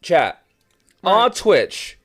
Chat. Right. Are Twitch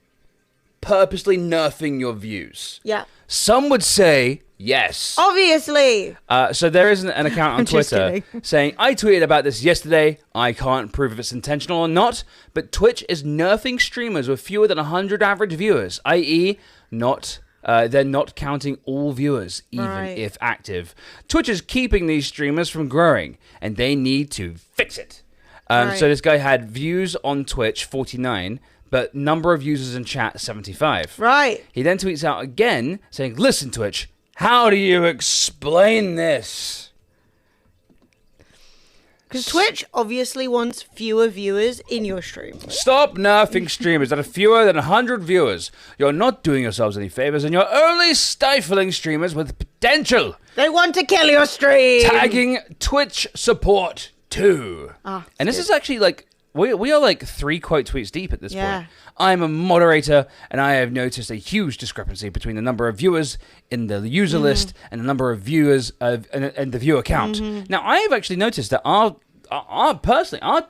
purposely nerfing your views? Yeah. Some would say yes. Obviously. So there is an account on Just Twitter kidding. saying, I tweeted about this yesterday. I can't prove if it's intentional or not, but Twitch is nerfing streamers with fewer than 100 average viewers, i.e. they're not counting all viewers, even if active. Twitch is keeping these streamers from growing, and they need to fix it. So this guy had views on Twitch, 49, but number of users in chat, 75. Right. He then tweets out again, saying, listen, Twitch, how do you explain this? Because Twitch obviously wants fewer viewers in your stream. Stop nerfing streamers that have fewer than 100 viewers. You're not doing yourselves any favors, and you're only stifling streamers with potential. They want to kill your stream. Tagging Twitch support too. And this is actually like, we are like 3 quote tweets deep at this point. I'm a moderator, and I have noticed a huge discrepancy between the number of viewers in the user list and the number of viewers and the viewer count. Now, I have actually noticed that our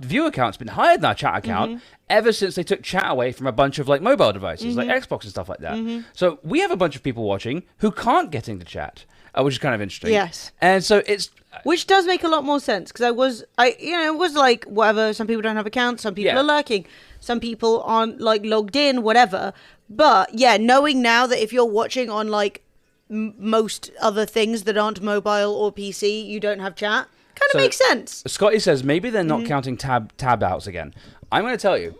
viewer count's been higher than our chat account ever since they took chat away from a bunch of like mobile devices, like Xbox and stuff like that. So we have a bunch of people watching who can't get into chat, which is kind of interesting. Yes. And so it's... Which does make a lot more sense, because it was like, whatever, some people don't have accounts, some people are lurking, some people aren't like logged in, whatever. But yeah, knowing now that if you're watching on like most other things that aren't mobile or PC, you don't have chat, kind of makes sense. Scotty says maybe they're not counting tab outs again. I'm going to tell you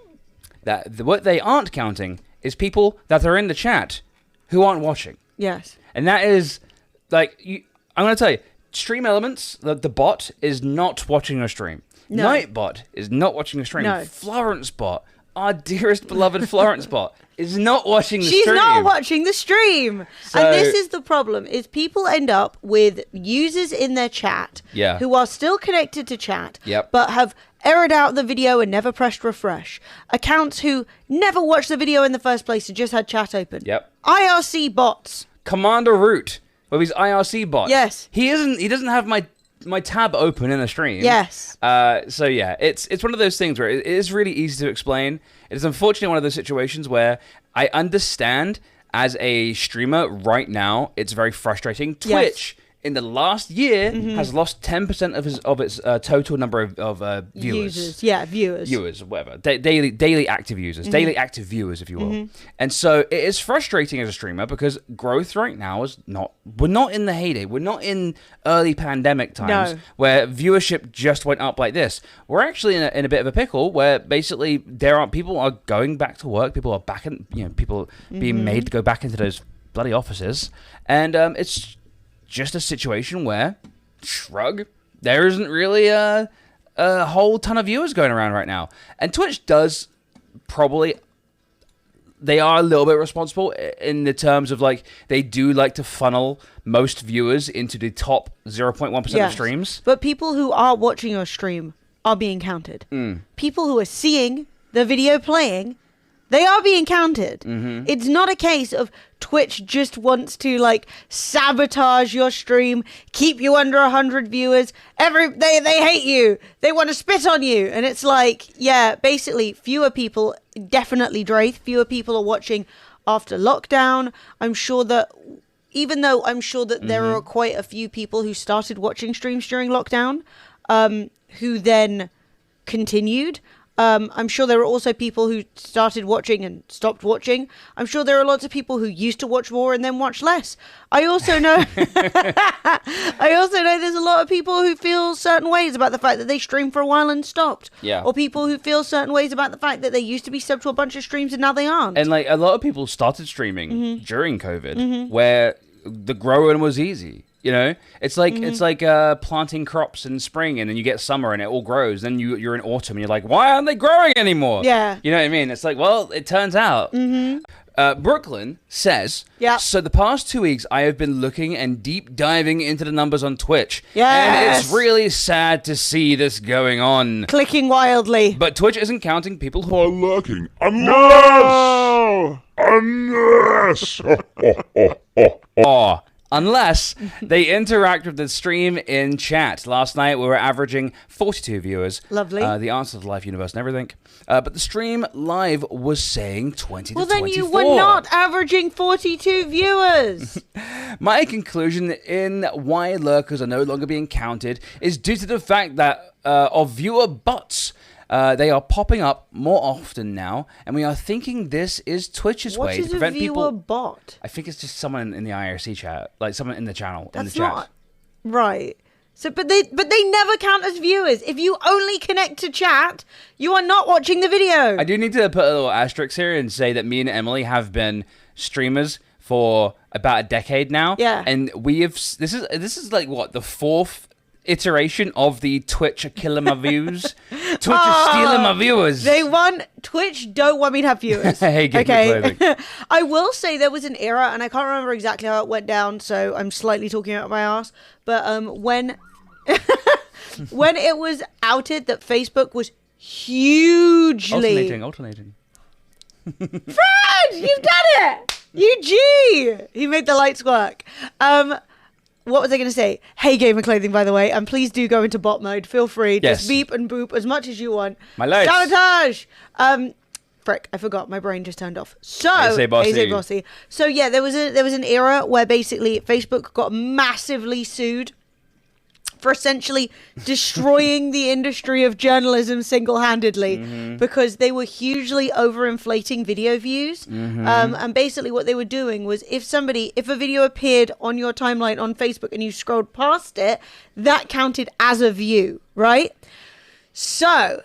that what they aren't counting is people that are in the chat who aren't watching. Yes. And that is like, I'm going to tell you, Stream Elements, the bot, is not watching your stream. No. Nightbot is not watching your stream. No. Florence Bot, our dearest beloved Florence Bot, is not watching the stream. She's not watching the stream. So, and this is the problem, is people end up with users in their chat who are still connected to chat, but have errored out the video and never pressed refresh. Accounts who never watched the video in the first place and just had chat open. IRC bots. Commander Root, with his IRC bot. Yes. He doesn't have my tab open in the stream. Yes. So yeah, it's one of those things where it is really easy to explain. It is unfortunately one of those situations where I understand as a streamer right now, it's very frustrating. Twitch in the last year has lost 10% of its total number of viewers. Viewers, whatever. Daily active users, daily active viewers, if you will. And so it is frustrating as a streamer because growth right now is we're not in the heyday. We're not in early pandemic times where viewership just went up like this. We're actually in a bit of a pickle where basically people are going back to work. People are back in, people being made to go back into those bloody offices. And it's just a situation where, shrug, there isn't really a whole ton of viewers going around right now. And Twitch does probably, they are a little bit responsible in the terms of like, they do like to funnel most viewers into the top 0.1% of streams. But people who are watching your stream are being counted. People who are seeing the video playing, they are being counted. It's not a case of Twitch just wants to like sabotage your stream, keep you under 100 viewers. They hate you. They want to spit on you. And it's like, yeah, basically fewer people, definitely Draith, fewer people are watching after lockdown. I'm sure that there are quite a few people who started watching streams during lockdown, who then continued. I'm sure there are also people who started watching and stopped watching. I'm sure there are lots of people who used to watch more and then watch less. I also know there's a lot of people who feel certain ways about the fact that they streamed for a while and stopped. Yeah. Or people who feel certain ways about the fact that they used to be subbed to a bunch of streams and now they aren't. And like a lot of people started streaming during COVID where the growing was easy. It's like planting crops in spring and then you get summer and it all grows. Then you're in autumn and you're like, why aren't they growing anymore? Yeah. You know what I mean? It's like, well, it turns out. Brooklyn says, so the past 2 weeks I have been looking and deep diving into the numbers on Twitch. And it's really sad to see this going on. Clicking wildly. But Twitch isn't counting people who are lurking. Unless! unless they interact with the stream in chat. Last night, we were averaging 42 viewers. Lovely. The answer to life, universe, and everything. But the stream live was saying 20 Well, to 24. then you were not averaging 42 viewers. My conclusion in why lurkers are no longer being counted is due to the fact that of viewer bots. They are popping up more often now, and we are thinking this is Twitch's way to prevent people. What is a viewer bot? I think it's just someone in the IRC chat, like someone in the channel, in the That's chat. not right. So, but they never count as viewers. If you only connect to chat, you are not watching the video. I do need to put a little asterisk here and say that me and Emily have been streamers for about a decade now. Yeah. And we have. This is like what, the fourth iteration of the Twitch are killing my views. Twitch is stealing my viewers. Twitch don't want me to have viewers. Hey, get me clothing. I will say there was an era, and I can't remember exactly how it went down, so I'm slightly talking out my ass. But when when it was outed that Facebook was hugely Alternating. Fred, you've done it. UG. He made the lights work. What was I going to say? Hey, Gamer Clothing, by the way, and please do go into bot mode. Feel free. Yes. Just beep and boop as much as you want. My lights. Sabotage! Frick, I forgot. My brain just turned off. So, AZ Bossy. So, yeah, there was an era where basically Facebook got massively sued for essentially destroying the industry of journalism single-handedly because they were hugely overinflating video views. And basically what they were doing was if a video appeared on your timeline on Facebook and you scrolled past it, that counted as a view, right? So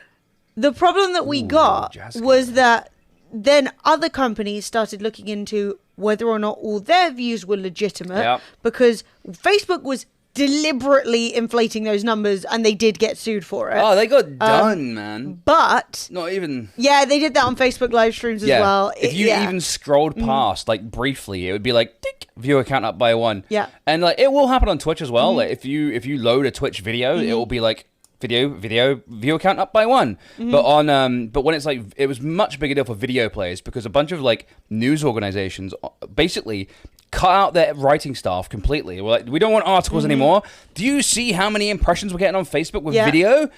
the problem that we got was that then other companies started looking into whether or not all their views were legitimate because Facebook was deliberately inflating those numbers, and they did get sued for it. Oh, they got done, man. But not even. Yeah, they did that on Facebook live streams as well. If you even scrolled past, like briefly, it would be like, tick, viewer count up by 1. Yeah, and like it will happen on Twitch as well. Like if you load a Twitch video, it will be like video viewer count up by 1. But when it's like, it was much bigger deal for video players because a bunch of like news organizations basically cut out their writing staff completely. We're like, we don't want articles anymore. Do you see how many impressions we're getting on Facebook with video?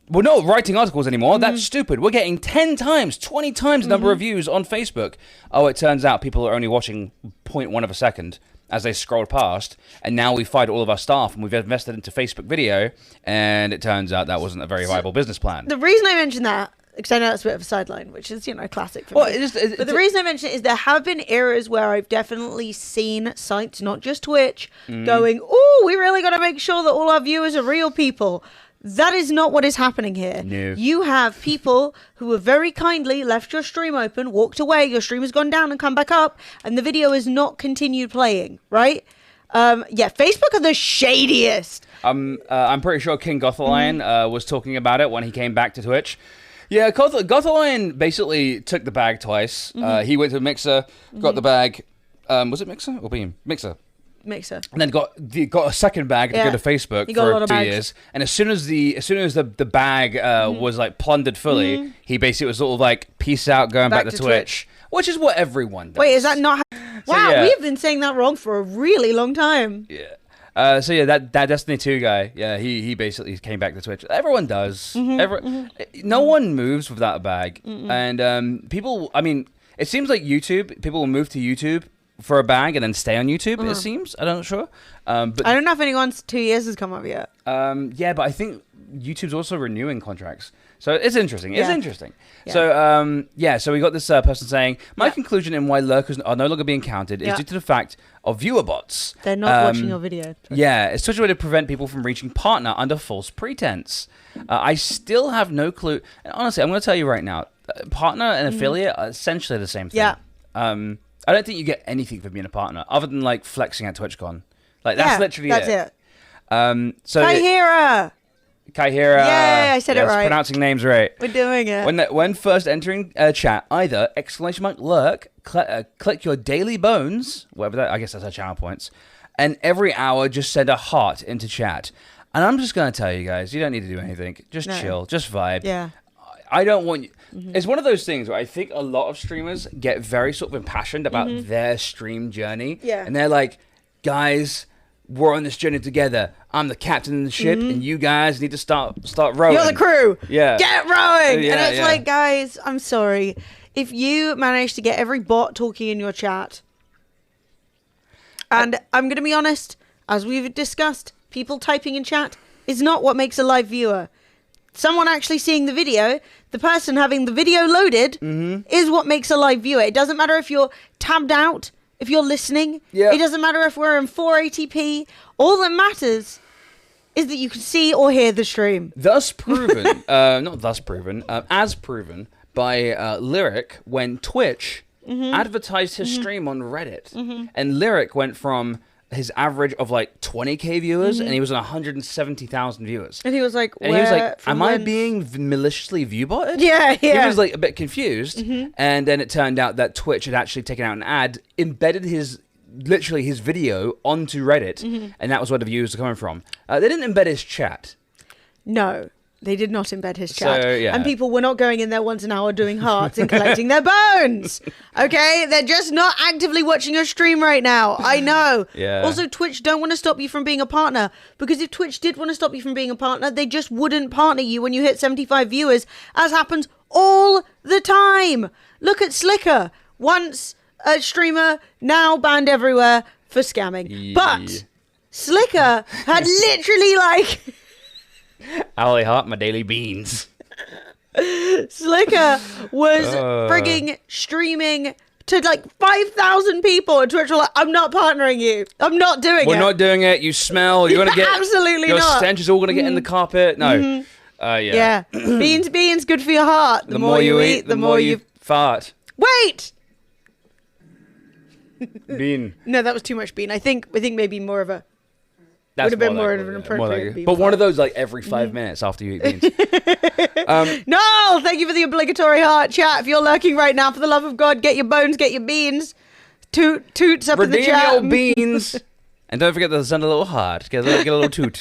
We're not writing articles anymore. That's stupid. We're getting 10 times, 20 times the number of views on Facebook. Oh, it turns out people are only watching 0.1 of a second as they scroll past, and now we fired all of our staff and we've invested into Facebook video, and it turns out that wasn't a very viable business plan. The reason I mentioned that, because I know that's a bit of a sideline, which is, classic for me. But the reason I mention it is there have been eras where I've definitely seen sites, not just Twitch, going, oh, we really got to make sure that all our viewers are real people. That is not what is happening here. No. You have people who have very kindly left your stream open, walked away, your stream has gone down and come back up, and the video is not continued playing, right? Facebook are the shadiest. I'm pretty sure King Gothalion was talking about it when he came back to Twitch. Yeah, Gothalion basically took the bag twice. He went to Mixer, got the bag. Was it Mixer or Beam? Mixer. And then got a second bag to go to Facebook for 2 years. And as soon as the bag was like plundered fully, he basically was sort of like, peace out, going back to Twitch. Which is what everyone does. Wait, is that not wow, we've been saying that wrong for a really long time. Yeah. That Destiny 2 guy, he basically came back to Twitch. Everyone does. No one moves without a bag. And people, I mean, it seems like people will move to YouTube for a bag and then stay on YouTube, it seems. I'm not sure. But I don't know if anyone's 2 years has come up yet. Yeah, but I think YouTube's also renewing contracts. So it's interesting. It's interesting. Yeah. So we got this person saying, my conclusion in why lurkers are no longer being counted is due to the fact of viewer bots. They're not watching your video. Yeah, it's such a way to prevent people from reaching partner under false pretense. I still have no clue. And honestly, I'm going to tell you right now, partner and affiliate are essentially the same thing. Yeah. I don't think you get anything from being a partner other than like flexing at TwitchCon. Like that's literally that's it. So Kaihira. Yeah, I said it right. Pronouncing names right. We're doing it. When first entering chat, either !lurk, click your daily bones, whatever that, I guess that's our channel points, and every hour just send a heart into chat. And I'm just going to tell you guys, you don't need to do anything. Just chill. Just vibe. Yeah. I don't want you... It's one of those things where I think a lot of streamers get very sort of impassioned about their stream journey. Yeah. And they're like, guys, we're on this journey together. I'm the captain of the ship, and you guys need to start rowing. You're the crew. Yeah. Get rowing. Yeah, and it's like, guys, I'm sorry. If you manage to get every bot talking in your chat, and I'm going to be honest, as we've discussed, people typing in chat is not what makes a live viewer. Someone actually seeing the video, the person having the video loaded, is what makes a live viewer. It doesn't matter if you're tabbed out, if you're listening. Yeah. It doesn't matter if we're in 480p. All that matters is that you can see or hear the stream. Thus proven, as proven by Lyric when Twitch advertised his stream on Reddit. And Lyric went from his average of like 20k viewers, and he was on 170,000 viewers. And he was like, and he was like, am I being maliciously viewbotted? Yeah. He was like a bit confused. And then it turned out that Twitch had actually taken out an ad, embedded his video onto Reddit, and that was where the views were coming from. They didn't embed his chat. No. They did not embed his chat. So, yeah. And people were not going in there once an hour doing hearts and collecting their bones. Okay? They're just not actively watching your stream right now. I know. Yeah. Also, Twitch don't want to stop you from being a partner. Because if Twitch did want to stop you from being a partner, they just wouldn't partner you when you hit 75 viewers, as happens all the time. Look at Slicker. Once a streamer, now banned everywhere for scamming. Yeah. But Slicker had literally like... I only heart my daily beans. Slicker was frigging streaming to like 5,000 people, and Twitch were like, I'm not partnering you. I'm not doing it. We're not doing it. You smell. You're going to get... Absolutely your not. stench is all going to get in the carpet. No. Yeah. Beans, good for your heart. The more you eat, the more you... fart. Wait! Bean. No, that was too much bean. I think maybe more of a... That's would have been more like of an it, appropriate bean But one fart. of those like every 5 minutes after you eat beans. No! Thank you for the obligatory heart chat. If you're lurking right now, for the love of God, get your bones, get your beans. Toots up in the Redeem chat. your beans. And don't forget to send a little heart. Get a little toot.